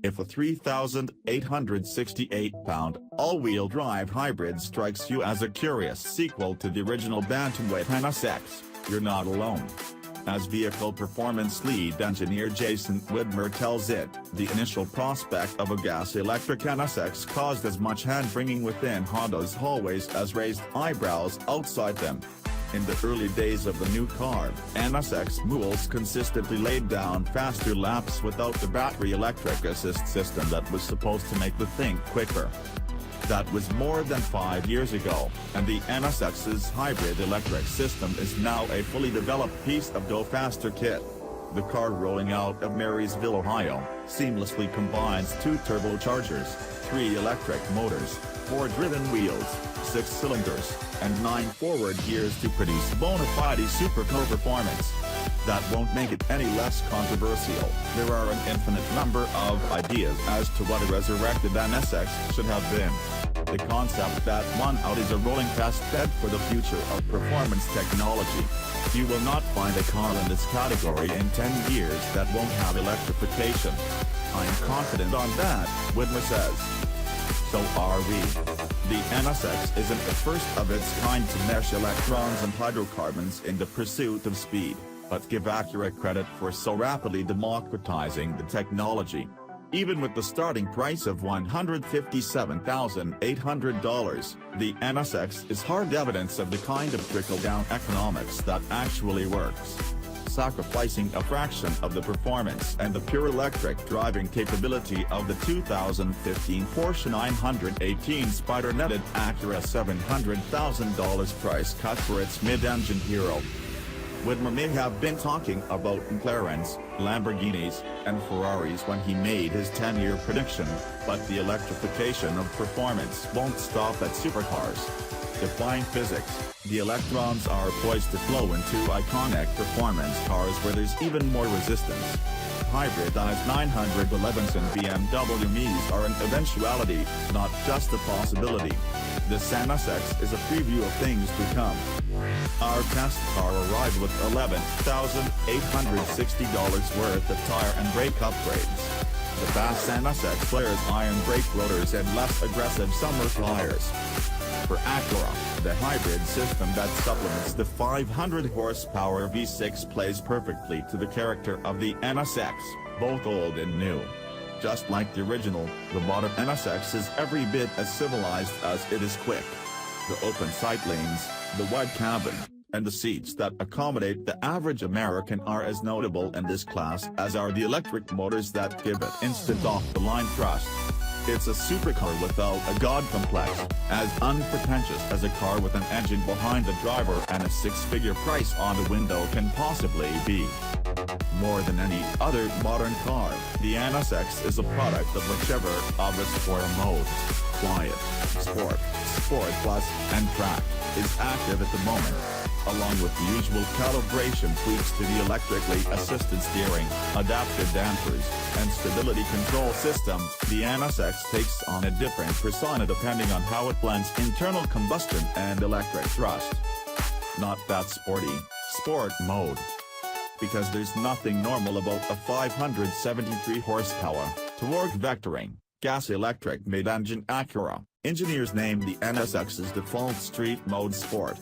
If a 3,868-pound, all-wheel drive hybrid strikes you as a curious sequel to the original bantamweight NSX, you're not alone. As vehicle performance lead engineer Jason Widmer tells it, the initial prospect of a gas-electric NSX caused as much hand-wringing within Honda's hallways as raised eyebrows outside them. In the early days of the new car, NSX mules consistently laid down faster laps without the battery electric assist system that was supposed to make the thing quicker. That was more than 5 years ago, and the NSX's hybrid electric system is now a fully developed piece of Go Faster kit. The car rolling out of Marysville, Ohio, seamlessly combines 2 turbochargers, 3 electric motors, 4 driven wheels, 6 cylinders, and 9 forward gears to produce bona fide supercar performance. That won't make it any less controversial. There are an infinite number of ideas as to what a resurrected NSX should have been. The concept that one out is a rolling test bed for the future of performance technology. You will not find a car in this category in 10 years that won't have electrification. I'm confident on that, Widmer says. So are we. The NSX isn't the first of its kind to mesh electrons and hydrocarbons in the pursuit of speed, but give Acura credit for so rapidly democratizing the technology. Even with the starting price of $157,800, the NSX is hard evidence of the kind of trickle-down economics that actually works. Sacrificing a fraction of the performance and the pure electric driving capability of the 2015 Porsche 918 Spyder netted Acura $700,000 price cut for its mid-engine hero. Widmer may have been talking about McLarens, Lamborghinis, and Ferraris when he made his 10-year prediction, but the electrification of performance won't stop at supercars. Defying physics, the electrons are poised to flow into iconic performance cars where there's even more resistance. Hybridized 911s and BMW Mi's are an eventuality, not just a possibility. This NSX is a preview of things to come. Our test car arrived with $11,860 worth of tire and brake upgrades. The fast NSX flares iron brake rotors and less aggressive summer tires. For Acura, the hybrid system that supplements the 500 horsepower V6 plays perfectly to the character of the NSX, both old and new. Just like the original, the modern NSX is every bit as civilized as it is quick. The open sight lanes, the wide cabin, and the seats that accommodate the average American are as notable in this class as are the electric motors that give it instant off-the-line thrust. It's a supercar without a god complex, as unpretentious as a car with an engine behind the driver and a six-figure price on the window can possibly be. More than any other modern car, the NSX is a product of whichever of its four modes: Quiet, Sport, Sport Plus, and Track, is active at the moment. Along with the usual calibration tweaks to the electrically assisted steering, adaptive dampers, and stability control system, the NSX takes on a different persona depending on how it blends internal combustion and electric thrust. Not that sporty, sport mode. Because there's nothing normal about a 573 horsepower, torque vectoring, gas-electric mid-engine Acura. Engineers named the NSX's default street mode Sport.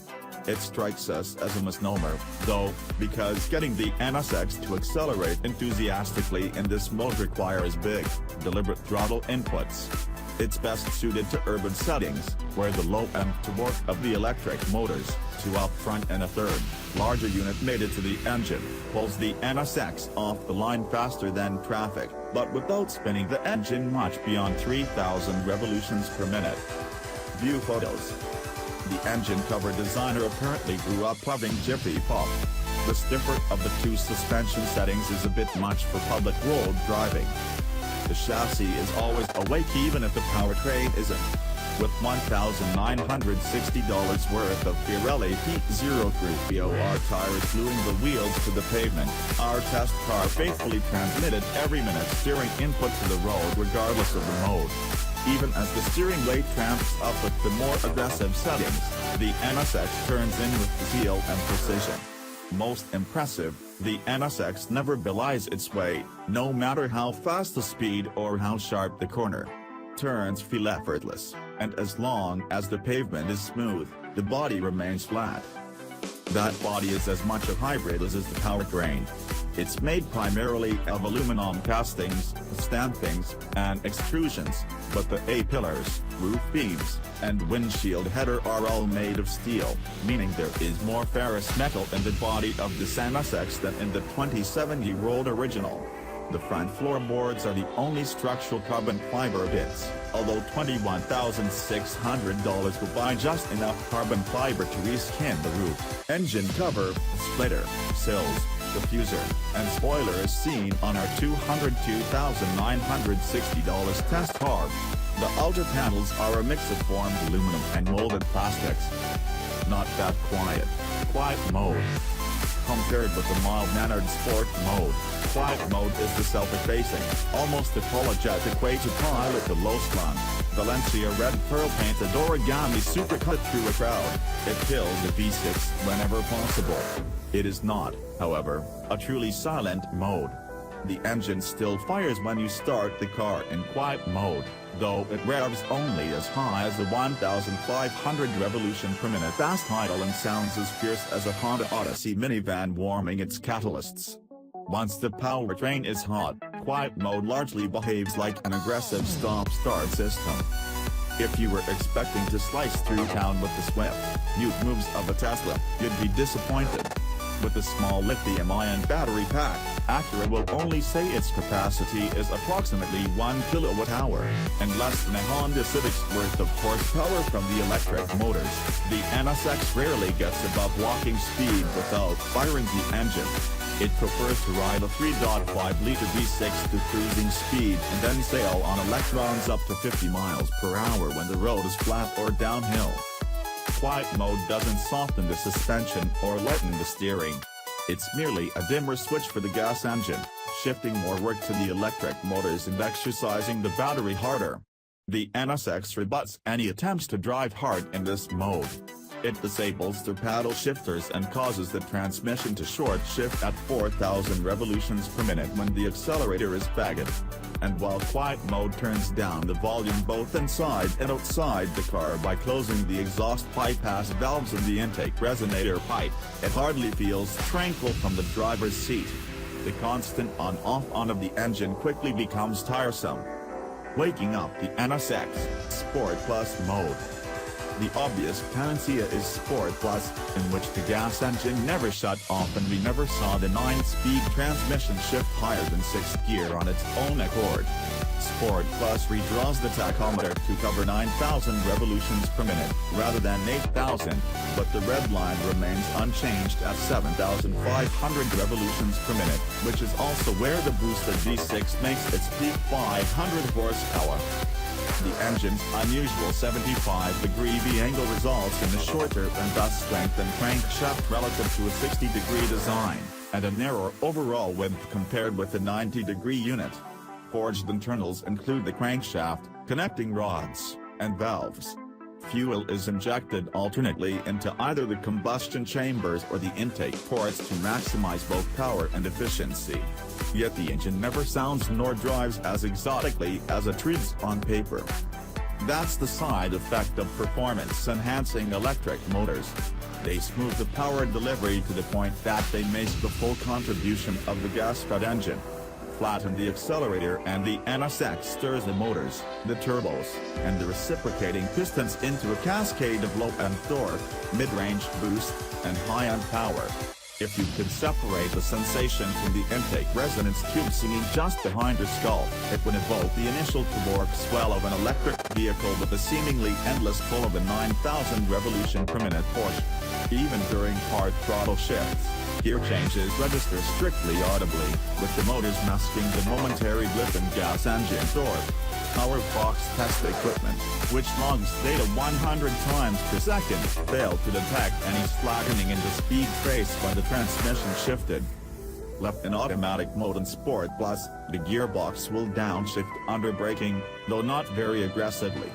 It strikes us as a misnomer, though, because getting the NSX to accelerate enthusiastically in this mode requires big, deliberate throttle inputs. It's best suited to urban settings, where the low-end torque of the electric motors, 2 up front and a third, larger unit mated to the engine, pulls the NSX off the line faster than traffic, but without spinning the engine much beyond 3,000 revolutions per minute. View photos. The engine cover designer apparently grew up loving Jiffy Pop. The stiffer of the 2 suspension settings is a bit much for public road driving. The chassis is always awake even if the powertrain isn't. With $1,960 worth of Pirelli Heat 03 BOR tires gluing the wheels to the pavement, our test car faithfully transmitted every minute steering input to the road regardless of the mode. Even as the steering weight tramps up with the more aggressive settings, the NSX turns in with zeal and precision. Most impressive, The NSX never belies its way, no matter how fast the speed or how sharp the corner. Turns feel effortless, and as long as the pavement is smooth, the body remains flat. That body is as much a hybrid as is the powertrain. It's made primarily of aluminum castings, stampings, and extrusions, but the A-pillars, roof beams, and windshield header are all made of steel, meaning there is more ferrous metal in the body of this NSX than in the 27-year-old original. The front floorboards are the only structural carbon fiber bits, although $21,600 will buy just enough carbon fiber to reskin the roof, engine cover, splitter, sills, diffuser, and spoiler is seen on our $202,960 test car. The outer panels are a mix of formed aluminum and molded plastics. Not that quiet mode. Compared with the mild-mannered sport mode, quiet mode is the self-effacing, almost apologetic way to pilot the low-slung, Valencia red pearl-painted origami supercut through a crowd. It kills the V6 whenever possible. It is not, however, a truly silent mode. The engine still fires when you start the car in quiet mode, though it revs only as high as the 1,500 revolution per minute fast idle and sounds as fierce as a Honda Odyssey minivan warming its catalysts. Once the powertrain is hot, quiet mode largely behaves like an aggressive stop-start system. If you were expecting to slice through town with the swift, mute moves of a Tesla, you'd be disappointed. With a small lithium-ion battery pack, Acura will only say its capacity is approximately 1 kWh, and less than a Honda Civic's worth of horsepower from the electric motors. The NSX rarely gets above walking speed without firing the engine. It prefers to ride a 3.5-liter V6 to cruising speed and then sail on electrons up to 50 miles per hour when the road is flat or downhill. Quiet mode doesn't soften the suspension or lighten the steering. It's merely a dimmer switch for the gas engine, shifting more work to the electric motors and exercising the battery harder. The NSX rebuts any attempts to drive hard in this mode. It disables the paddle shifters and causes the transmission to short shift at 4,000 revolutions per minute when the accelerator is bagged. And while quiet mode turns down the volume both inside and outside the car by closing the exhaust bypass valves and the intake resonator pipe, it hardly feels tranquil from the driver's seat. The constant on-off-on of the engine quickly becomes tiresome. Waking up the NSX Sport Plus mode. The obvious panacea is Sport Plus, in which the gas engine never shut off and we never saw the 9-speed transmission shift higher than 6th gear on its own accord. Sport Plus redraws the tachometer to cover 9,000 revolutions per minute, rather than 8,000, but the red line remains unchanged at 7,500 revolutions per minute, which is also where the boosted V6 makes its peak 500 horsepower. The engine's unusual 75-degree V-angle results in a shorter and thus strengthened crankshaft relative to a 60-degree design, and a narrower overall width compared with the 90-degree unit. Forged internals include the crankshaft, connecting rods, and valves. Fuel is injected alternately into either the combustion chambers or the intake ports to maximize both power and efficiency. Yet the engine never sounds nor drives as exotically as it reads on paper. That's the side effect of performance-enhancing electric motors. They smooth the power delivery to the point that they make the full contribution of the gas-fed engine. Flatten the accelerator and the NSX stirs the motors, the turbos, and the reciprocating pistons into a cascade of low-end torque, mid-range boost, and high-end power. If you could separate the sensation from the intake resonance tube singing just behind your skull, it would evoke the initial torque swell of an electric vehicle with a seemingly endless pull of a 9,000 revolution per minute push. Even during hard throttle shifts, gear changes register strictly audibly, with the motors masking the momentary blip in gas engine torque. Our Fox test equipment, which logs data 100 times per second, failed to detect any slackening in the speed trace when the transmission shifted. Left in automatic mode in Sport Plus, the gearbox will downshift under braking, though not very aggressively.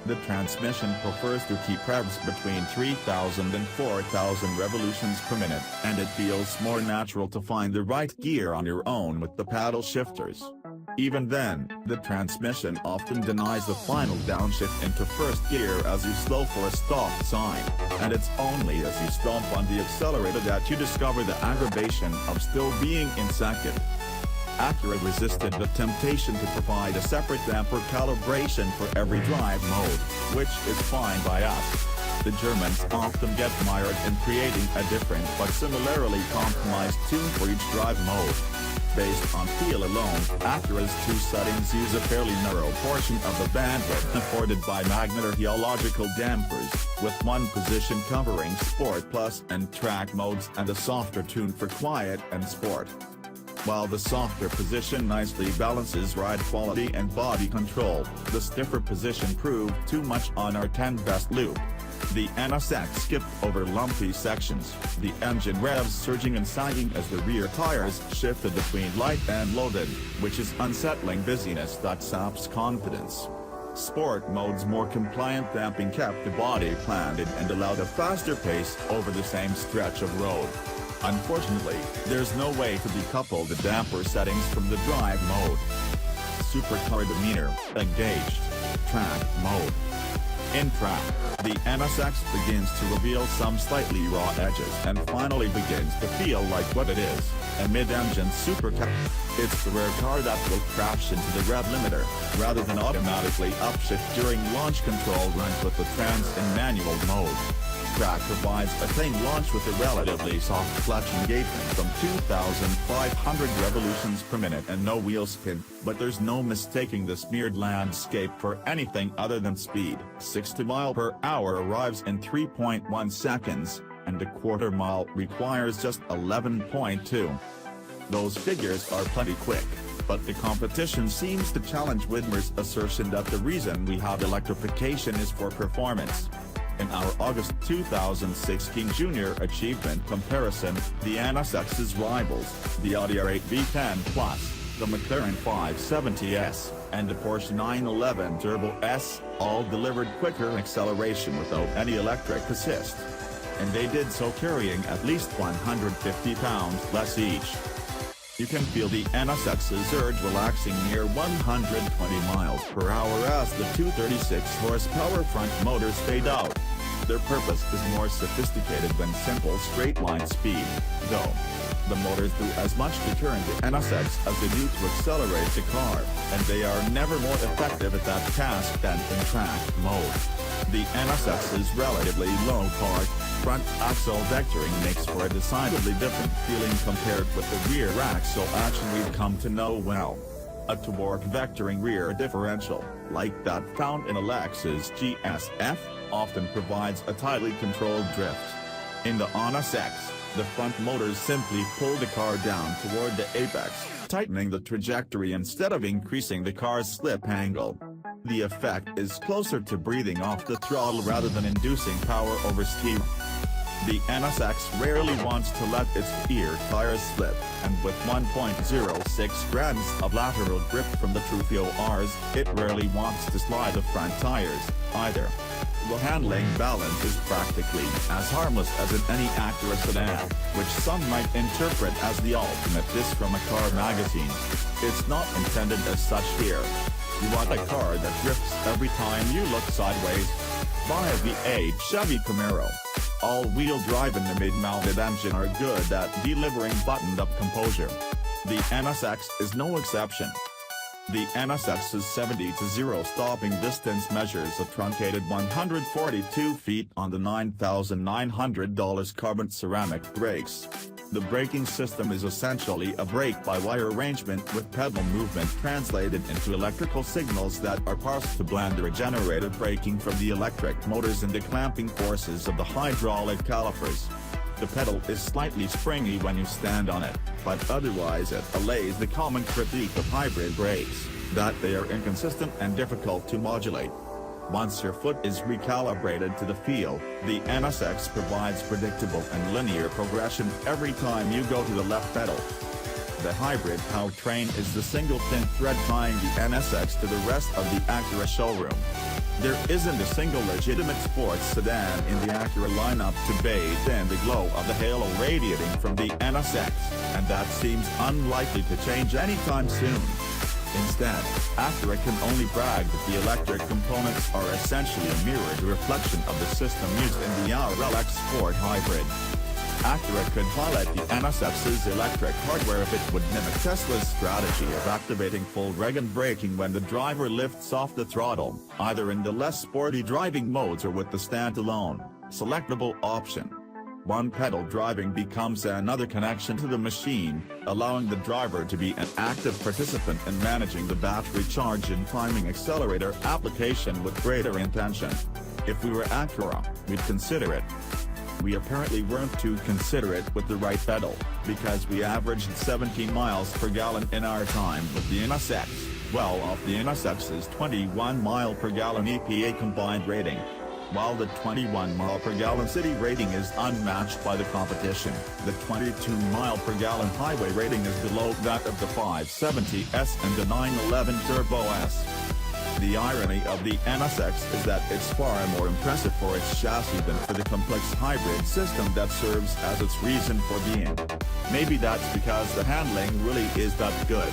The transmission prefers to keep revs between 3,000 and 4,000 revolutions per minute, and it feels more natural to find the right gear on your own with the paddle shifters. Even then, the transmission often denies the final downshift into first gear as you slow for a stop sign, and it's only as you stomp on the accelerator that you discover the aggravation of still being in second. Acura resisted the temptation to provide a separate damper calibration for every drive mode, which is fine by us. The Germans often get mired in creating a different but similarly compromised tune for each drive mode. Based on feel alone, Acura's two settings use a fairly narrow portion of the bandwidth afforded by magnetorheological dampers, with one position covering Sport Plus and Track modes and a softer tune for Quiet and Sport. While the softer position nicely balances ride quality and body control, the stiffer position proved too much on our 10 best loop. The NSX skipped over lumpy sections, the engine revs surging and sagging as the rear tires shifted between light and loaded, which is unsettling busyness that saps confidence. Sport mode's more compliant damping kept the body planted and allowed a faster pace over the same stretch of road. Unfortunately, there's no way to decouple the damper settings from the drive mode. Supercar demeanor, engaged. Track mode. In track, the NSX begins to reveal some slightly raw edges and finally begins to feel like what it is, a mid-engine supercar. It's the rare car that will crash into the rev limiter, rather than automatically upshift during launch control runs with the trans in manual mode. Track provides a clean launch with a relatively soft clutch engagement from 2,500 revolutions per minute and no wheel spin, but there's no mistaking the smeared landscape for anything other than speed. 60 mph arrives in 3.1 seconds, and a quarter mile requires just 11.2. Those figures are plenty quick, but the competition seems to challenge Widmer's assertion that the reason we have electrification is for performance. In our August 2016 Junior Achievement comparison, the NSX's rivals, the Audi R8 V10 Plus, the McLaren 570S, and the Porsche 911 Turbo S, all delivered quicker acceleration without any electric assist. And they did so carrying at least 150 pounds less each. You can feel the NSX's surge relaxing near 120 mph as the 236 horsepower front motors fade out. Their purpose is more sophisticated than simple straight-line speed, though. The motors do as much to turn the NSX as they do to accelerate the car, and they are never more effective at that task than in track mode. The NSX's relatively low torque, front axle vectoring makes for a decidedly different feeling compared with the rear axle action we've come to know well. A torque vectoring rear differential, like that found in a Lexus GSF, often provides a tightly controlled drift. In the NSX, the front motors simply pull the car down toward the apex, tightening the trajectory instead of increasing the car's slip angle. The effect is closer to breathing off the throttle rather than inducing power oversteer. The NSX rarely wants to let its rear tires slip, and with 1.06 grams of lateral grip from the Trufio Rs, it rarely wants to slide the front tires, either. The handling balance is practically as harmless as in any Acura sedan, which some might interpret as the ultimate diss from a car magazine. It's not intended as such here. You want a car that drifts every time you look sideways? Buy a V8 Chevy Camaro. All-wheel drive and the mid-mounted engine are good at delivering buttoned-up composure. The NSX is no exception. The NSX's 70-0 stopping distance measures a truncated 142 feet on the $9,900 carbon ceramic brakes. The braking system is essentially a brake-by-wire arrangement with pedal movement translated into electrical signals that are parsed to blend the regenerative braking from the electric motors and the clamping forces of the hydraulic calipers. The pedal is slightly springy when you stand on it, but otherwise it allays the common critique of hybrid brakes, that they are inconsistent and difficult to modulate. Once your foot is recalibrated to the feel, the NSX provides predictable and linear progression every time you go to the left pedal. The hybrid powertrain is the single thin thread tying the NSX to the rest of the Acura showroom. There isn't a single legitimate sports sedan in the Acura lineup to bathe in the glow of the halo radiating from the NSX, and that seems unlikely to change anytime soon. Instead, Acura can only brag that the electric components are essentially a mirrored reflection of the system used in the RLX Sport Hybrid. Acura could highlight the NSX's electric hardware if it would mimic Tesla's strategy of activating full reg and braking when the driver lifts off the throttle, either in the less sporty driving modes or with the standalone, selectable option. One pedal driving becomes another connection to the machine, allowing the driver to be an active participant in managing the battery charge and timing accelerator application with greater intention. If we were Acura, we'd consider it. We apparently weren't too considerate with the right pedal, because we averaged 17 miles per gallon in our time with the NSX, well off the NSX's 21 mile per gallon EPA combined rating. While the 21 mile per gallon city rating is unmatched by the competition, the 22 mile per gallon highway rating is below that of the 570S and the 911 Turbo S. The irony of the NSX is that it's far more impressive for its chassis than for the complex hybrid system that serves as its reason for being. Maybe that's because the handling really is that good.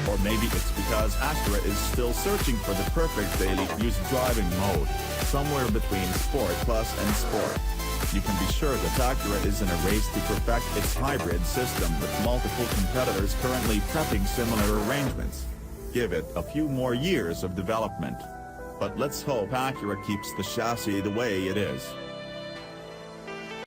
Or maybe it's because Acura is still searching for the perfect daily use driving mode, somewhere between Sport Plus and Sport. You can be sure that Acura is in a race to perfect its hybrid system with multiple competitors currently prepping similar arrangements. Give it a few more years of development. But let's hope Acura keeps the chassis the way it is.